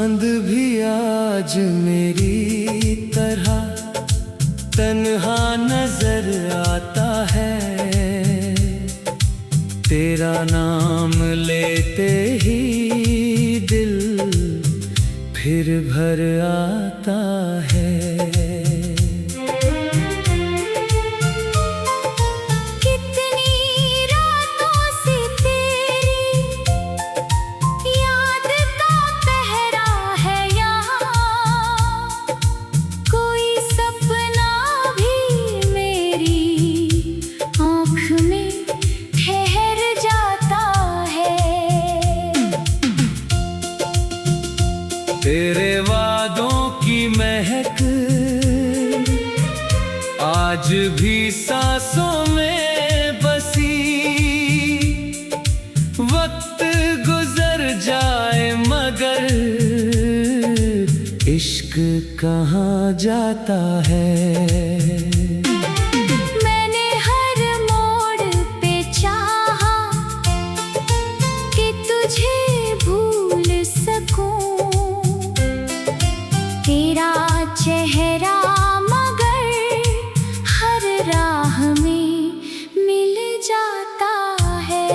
चांद भी आज मेरी तरह तन्हा नजर आता है। तेरा नाम लेते ही दिल फिर भर आता है। तेरे वादों की महक आज भी सांसों में बसी। वक्त गुजर जाए मगर इश्क कहाँ जाता है। तेरा चेहरा मगर हर राह में मिल जाता है।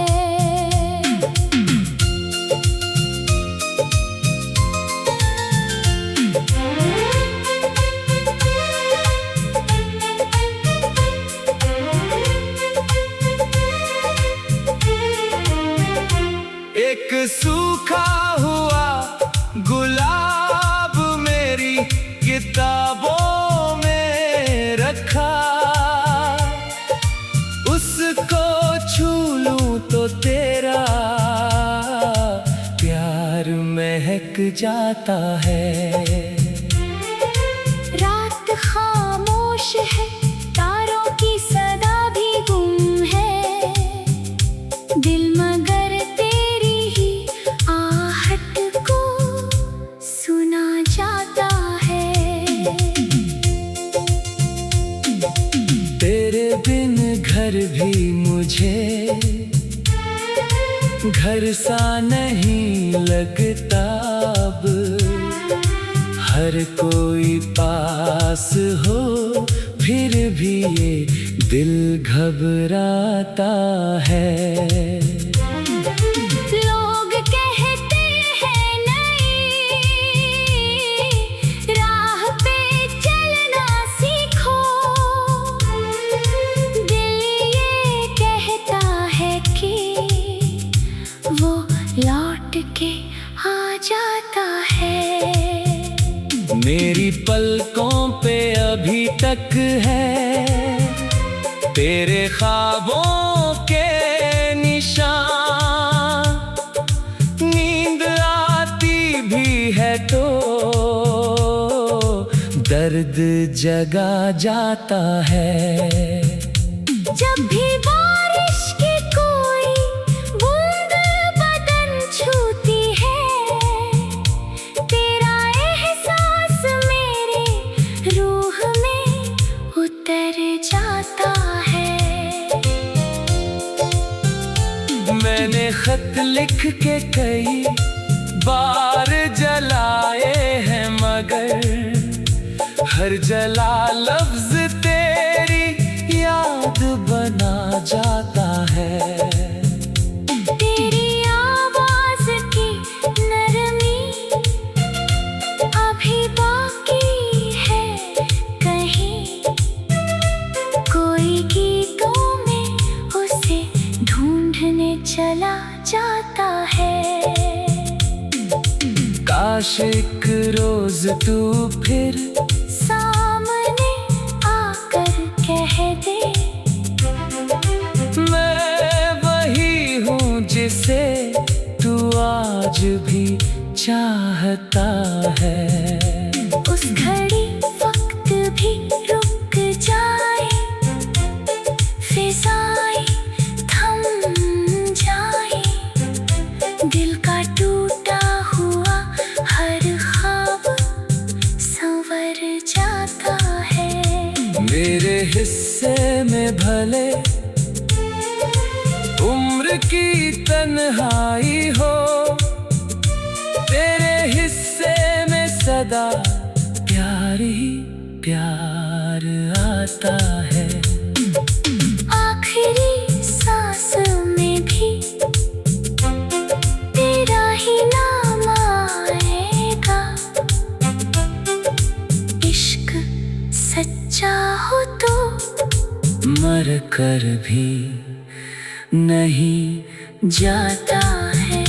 एक सूखा हुआ गुलाब किताबों में रखा, उसको छू लूं तो तेरा प्यार महक जाता है। रात खामोश है, तारों की सदा भी गुम है। दिल मगर तेरी ही आहट को सुना जाता है। तेरे बिन घर भी मुझे घर सा नहीं लगता अब। हर कोई पास हो फिर भी ये दिल घबराता है। लौट के आ जाता है। मेरी पलकों पे अभी तक है तेरे ख्वाबों के निशान। नींद आती भी है तो दर्द जगा जाता है। जब भी बारिश की कोई बूंद बदन छूती है, तेरा एहसास मेरे रूह में उतर जाता है। मैंने खत लिख के कई बार जलाए हैं मगर हर जला लफ्ज तेरी याद बना जाता है। तेरी आवाज की नरमी अभी बाकी है कहीं, कोई गीतों में उसे ढूंढने चला जाता है। काश एक रोज तू फिर सामने आकर कह दे, मैं वही हूँ जिसे तू आज भी चाहता है। उस घड़ी वक्त भी रुक जाए, फिजाएं थम जाए, दिल का टूटा हुआ हर ख्वाब संवर जाता है। मेरे हिस्से में भले उम्र की तन्हाई हो, तेरे हिस्से अदा, प्यार ही प्यार आता है। आखिरी सांस में भी तेरा ही नाम आएगा। इश्क सच्चा हो तो मर कर भी नहीं जाता है।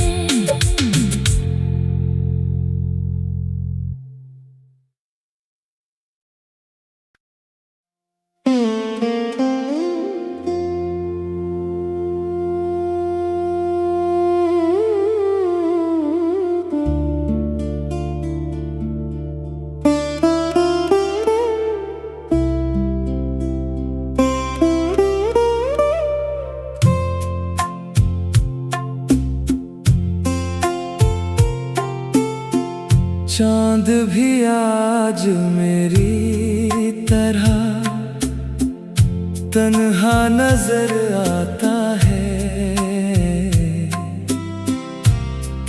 चांद भी आज मेरी तरह तन्हा नजर आता है।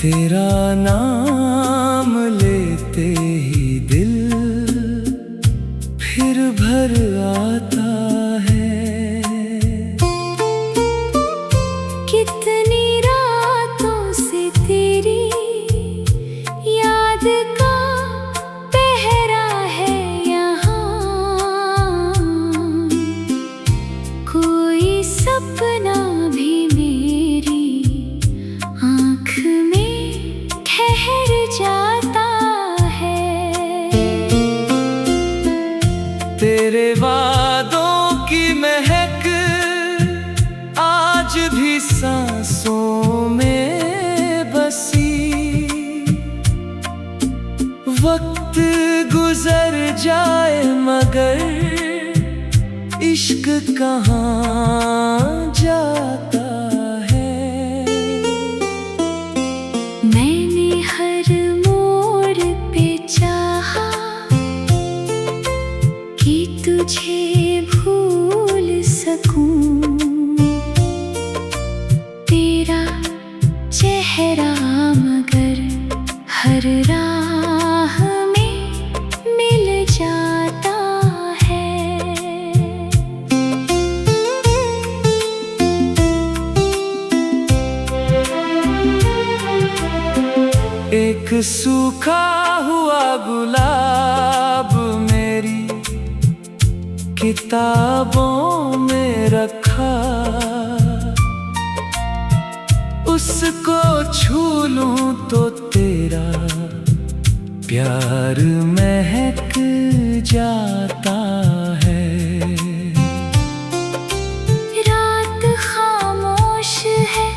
तेरा नाम लेते ही दिल फिर भर आता है। कितनी रातों से तेरी याद का पहरा है यहाँ। कोई सपना भी मेरी आँख में ठहर जाता है। तेरे वादों की महक आज भी सांसों में बसी। वक्त गुजर जाए मगर इश्क कहाँ जाता है। मैंने हर मोड़ पे चाहा कि तुझे भूल सकूं। तेरा चेहरा मगर हर राह में मिल जाता है। एक सूखा हुआ गुलाब मेरी किताबों में रखा। उसको छू लूं तो तेरा प्यार महक जाता है। रात खामोश है,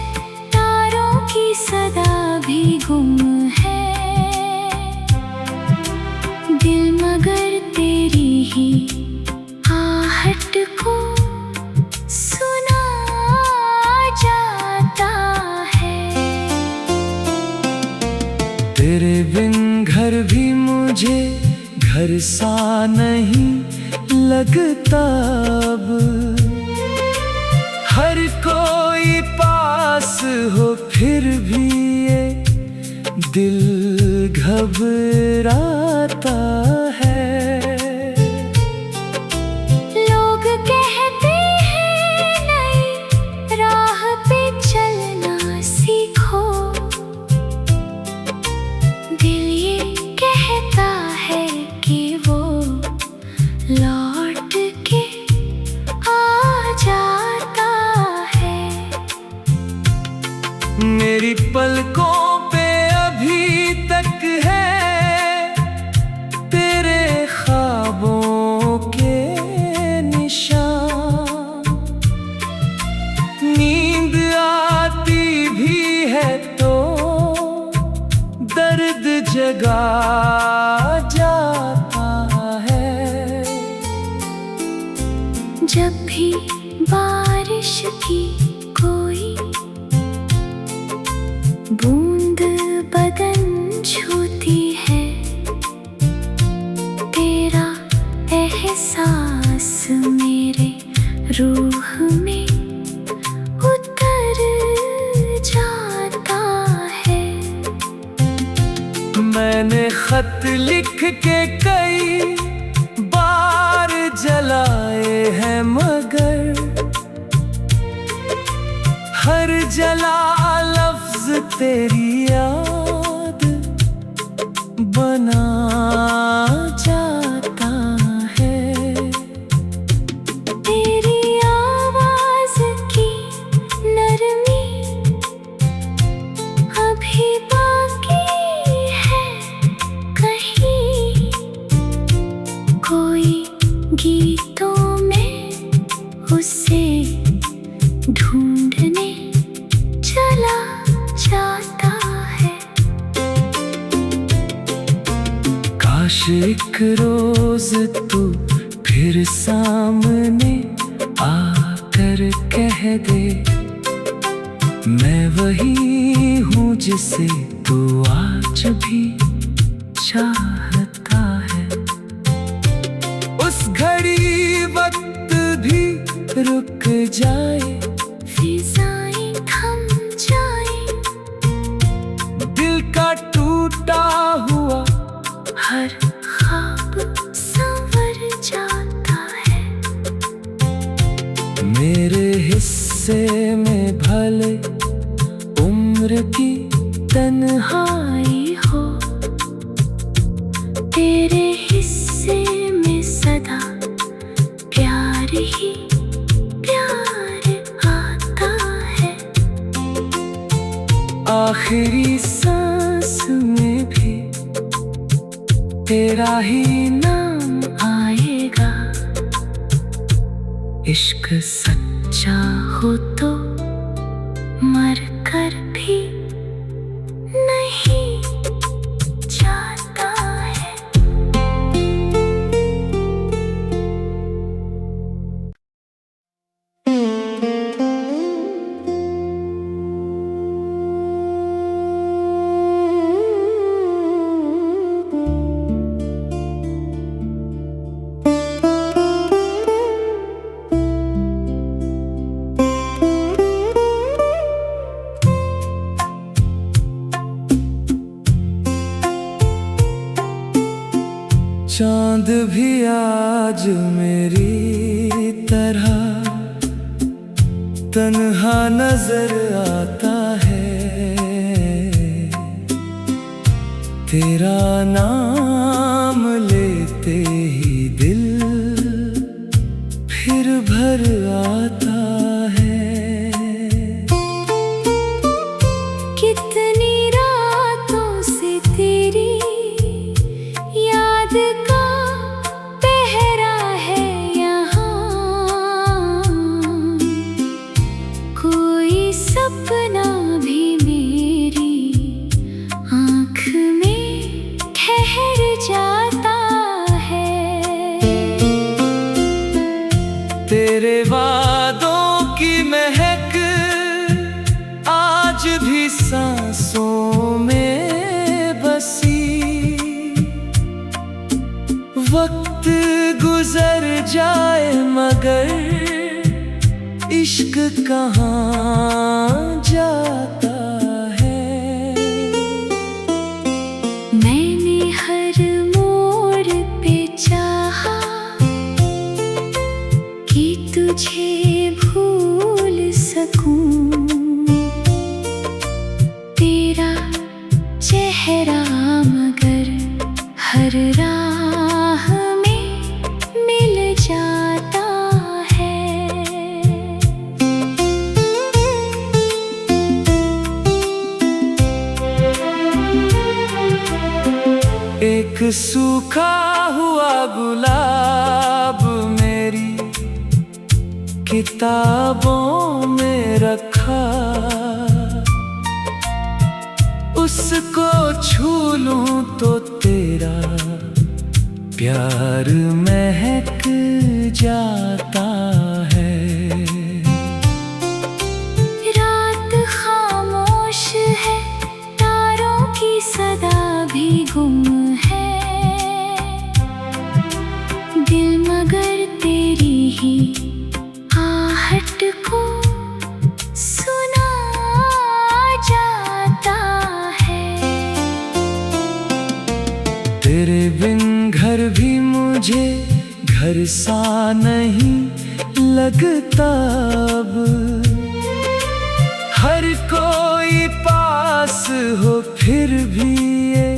तारों की सदा भी गुम है। दिल मगर तेरी ही आहट को सुना जाता है। तेरे बिन घर भी मुझे घर सा नहीं लगता अब। हर कोई पास हो फिर भी ये दिल घबराता है। लोग कहते हैं नई राह पे चलना सीखो। दिल ये कहता है कि वो लौट के आ जाता है। मेरी पलकों पे अभी तक है तेरे ख्वाबों के निशान। नींद आती भी है तो दर्द जगा जाता है। जब भी बारिश की कोई बूंद बदन छूती है, तेरा एहसास मेरे रूह में उतर जाता है। मैंने खत लिख के कई बार जलाए हैं, मगर हर जला लफ्ज तेरी याद बना जाता है। तेरी आवाज की नरमी अभी बाकी है, कहीं कोई गीतों में उसे ढूंढने चला जाता है। काश एक रोज तू फिर सामने आकर कह दे, मैं वही हूँ जिसे तू आज भी चाहता है। उस घड़ी वक्त भी रुक जाए, फिजाएं थम जाए, दिल का टूटा हुआ हर ख्वाब संवर जाता है। मेरे हिस्से में भले उम्र की तन्हाई हो, तेरे हिस्से में सदा प्यार ही प्यार आता है। आखिरी सांस में भी तेरा ही नाम आएगा। इश्क सच्चा हो तो मर कर भी नहीं जाता है। चांद भी आज मेरी तरह तन्हा नजर आता है। तेरा नाम लेते ही दिल फिर भर आता है। कितनी रातों से तेरी याद का पहरा है यहाँ, कोई सपना भी मेरी आँख में ठहर जाता है। तेरे वादों की महक आज भी सांसों में बसी। वक्त गुजर जाए मगर इश्क कहाँ जाता है। मैंने हर मोड़ पे चाहा कि तुझे भूल सकूं, तेरा चेहरा मगर हर राह में मिल जाता है। एक सूखा हुआ गुलाब मेरी किताबों में रखा, उसको छू लूं तो तेरा प्यार महक जाता है। रात खामोश है, तारों की सदा भी गुम है, दिल मगर तेरी ही आहट को सुना जाता है। तेरे बिन घर सा नहीं लगता अब। हर कोई पास हो फिर भी ये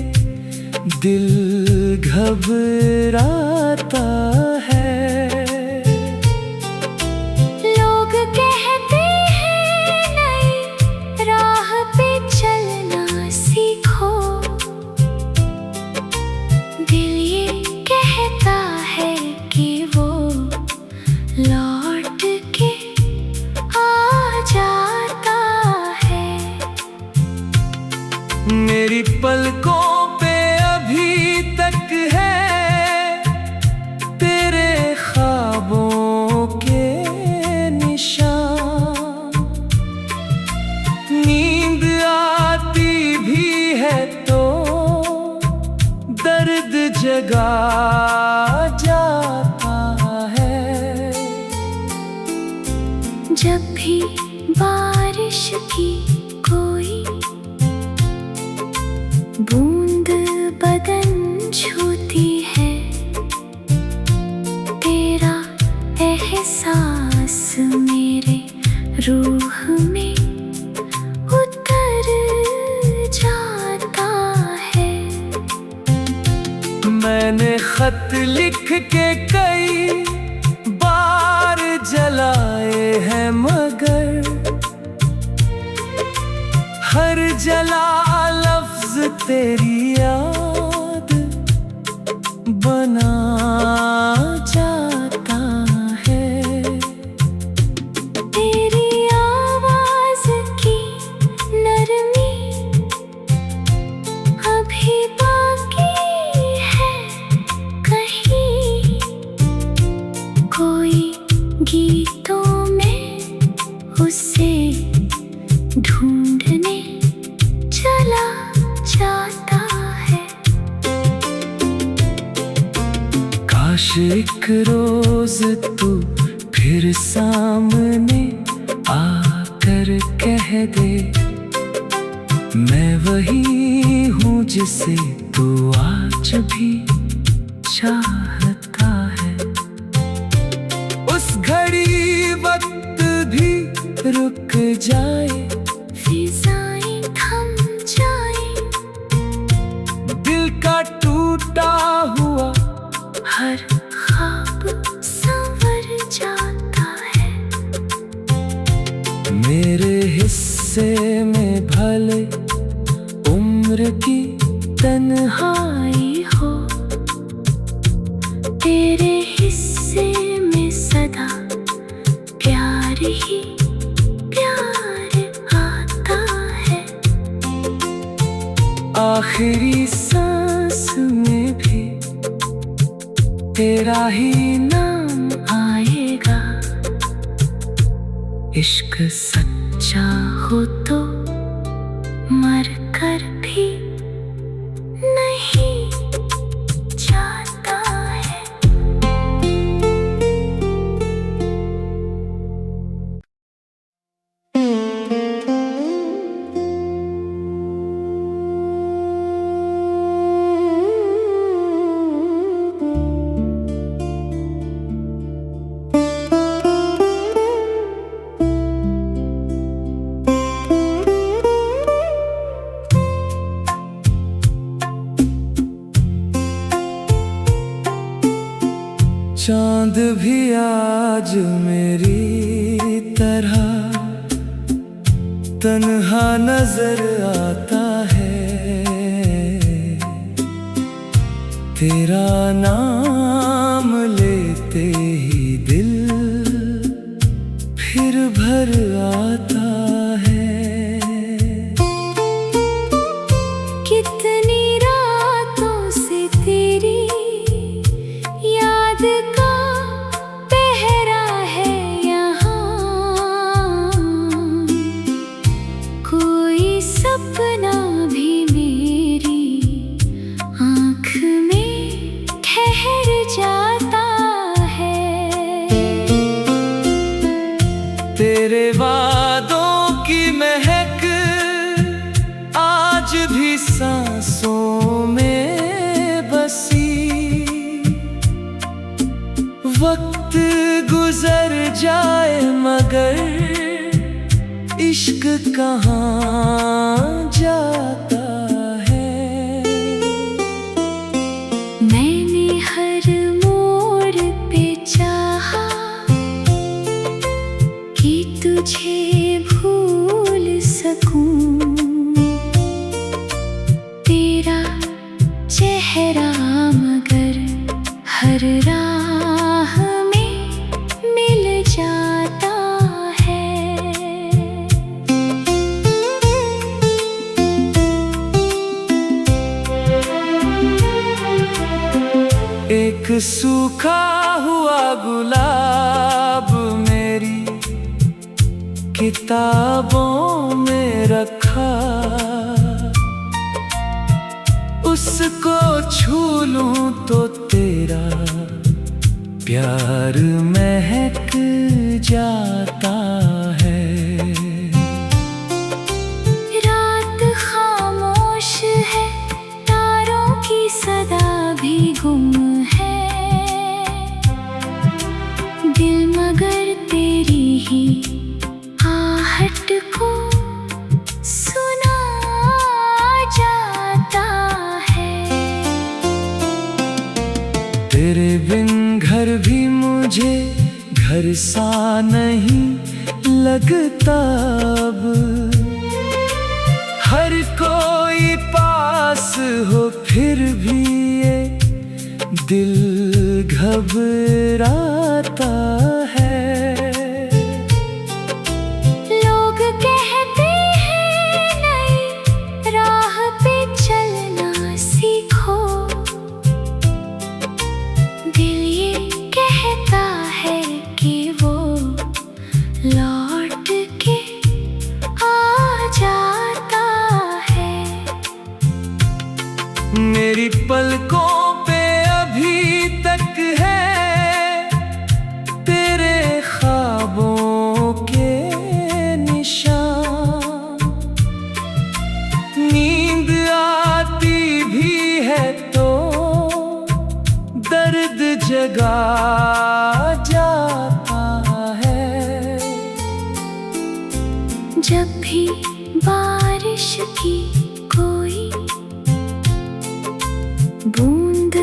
दिल घबराता है। लोग कहते हैं नई राह पे चलना सीखो, दिल ये कहता है कि वो लौट के आ जाता है। मेरी पलकों पे अभी तक है तेरे ख्वाबों के निशान। नींद आती भी है तो दर्द जगा जाता है। जब भी बारिश की कोई बूंद बदन छूती है, तेरा एहसास मेरे रूह में उतर जाता है। मैंने खत लिख के कई बार जलाए हैं मगर हर जला लफ्ज तेरी याद बना जाता है। तेरी आवाज की नरमी अभी बाकी है कहीं, कोई गीतों में उसे ढूंढने चला जाता है। काश एक रोज तू फिर सामने आकर कह दे, मैं वही हूँ जिसे तू आज भी चाहता है। उस घड़ी वक्त भी रुक जाए, फिजाएं थम जाए, दिल का टूटा हुआ हर ख्वाब संवर जाता है। मेरे हिस्से में भले उम्र की तन्हाई हो, तेरे हिस्से में सदा प्यार ही प्यार आता है। आखिरी सांस में भी तेरा ही नाम आएगा। इश्क सच्चा हो तो मर कर भी नहीं जाता है। चांद भी आज मेरी तरह तन्हा नजर आता है। तेरा नाम लेते ही दिल फिर भर आता है। कितनी रातों से तेरी याद का पहरा है यहाँ, कोई सपना भी मेरी आँख में ठहर जाता है। तेरे वादों की महक आज भी सांसों में बसी, वक्त गुजर जाए मगर इश्क कहाँ जाता है। मैंने हर मोड़ पे चाहा कि तुझे भूल सकूं, तेरा चेहरा मगर हर राह में मिल जाता है। एक सूखा हुआ गुलाब मेरी किताबों में रखा, उसको छू लूं तो तेरा प्यार महक जाता है। रात खामोश है, तारों की सदा भी गुम है, दिल मगर तेरी ही आहट को सुना जाता है। तेरे बिन घर भी मुझे घर सा नहीं लगता अब, हर कोई पास हो फिर भी ये दिल घबराता है। लोग कहते हैं नई राह पे चलना सीखो, दिल ये कहता है कि वो लौट के आ जाता है। मेरी पलकों पे अभी तक है तेरे ख्वाबों के निशान, नींद आती भी है तो दर्द जगा जाता है। जब भी बारिश की कोई बूंद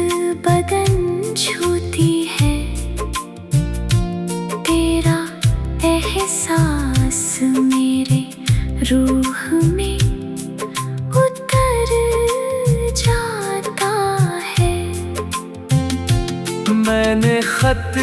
बदन छूती है, तेरा एहसास मेरे रूह में उतर जाता है। मैंने खत